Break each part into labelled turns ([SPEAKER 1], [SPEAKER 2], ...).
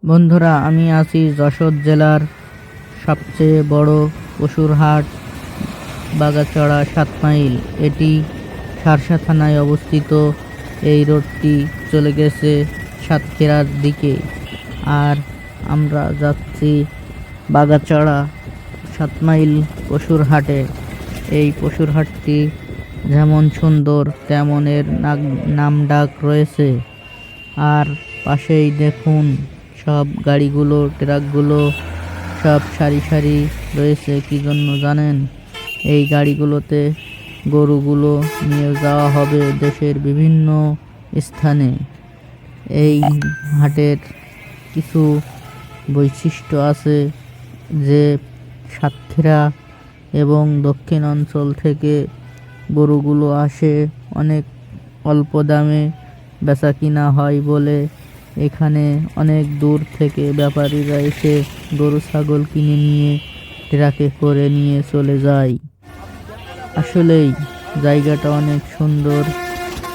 [SPEAKER 1] বন্ধুরা, আমি আছি যশোর জেলার সবচেয়ে বড় পশুর হাট বাগাচড়া 7 মাইল। এটি শার্শা থানায় অবস্থিত। এই রোডটি চলে গেছে সাতক্ষীরার দিকে, আর আমরা যাচ্ছি বাগাচড়া 7 মাইল পশুর হাটে। এই পশুর হাটটি যেমন সুন্দর তেমন এর নাম ডাক রয়েছে। আর পাশেই দেখুন সব গাড়িগুলো, ট্রাকগুলো সব সারি সারি রয়েছে। কি জন্য জানেন? এই গাড়িগুলোতে গরুগুলো নিয়ে যাওয়া হবে দেশের বিভিন্ন স্থানে। এই হাটের কিছু বৈশিষ্ট্য আছে, যে সাতক্ষীরা এবং দক্ষিণ অঞ্চল থেকে গরুগুলো আসে। অনেক অল্প দামে বেচা কিনা হয় বলে এখানে অনেক দূর থেকে ব্যাপারীরা এসে গরু ছাগল কিনে নিয়ে ট্রাকে করে নিয়ে চলে যায়। আসলেই জায়গাটা অনেক সুন্দর,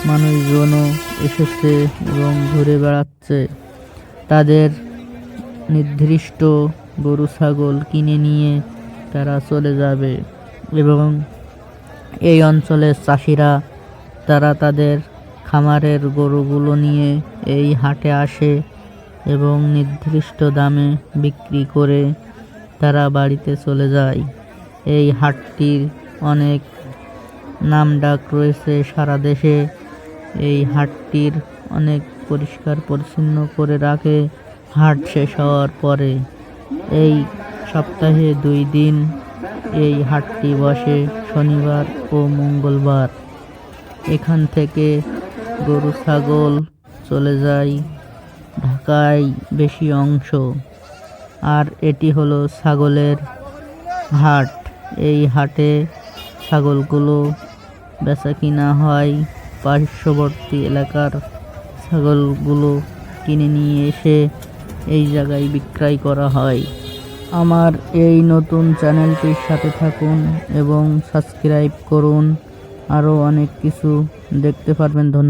[SPEAKER 1] মানুষজনও এসেছে এবং ঘুরে বেড়াচ্ছে। তাদের নির্দিষ্ট গরু ছাগল কিনে নিয়ে তারা চলে যাবে। এবং এই অঞ্চলের চাষিরা তারা তাদের খামারের গরুগুলো নিয়ে এই হাটে আসে এবং নির্দিষ্ট দামে বিক্রি করে তারা বাড়িতে চলে যায়। এই হাটটির অনেক নামডাক রয়েছে সারা দেশে। এই হাটটির অনেক পরিষ্কার পরিচ্ছন্ন করে রাখে হাট শেষ হওয়ার পরে। এই সপ্তাহে 2 দিন এই হাটটি বসে, শনিবার ও মঙ্গলবার। এখান থেকে গরু ছাগল চলে যায় ঢাকায় বেশি অংশ। আর এটি হলো ছাগলের হাট। এই হাটে ছাগলগুলো বেচা কিনা হয়। পার্শ্ববর্তী এলাকার ছাগলগুলো কিনে নিয়ে এসে এই জায়গায় বিক্রয় করা হয়। আমার এই নতুন চ্যানেলটির সাথে থাকুন এবং সাবস্ক্রাইব করুন। আরও অনেক কিছু দেখতে পারবেন। ধন্যবাদ।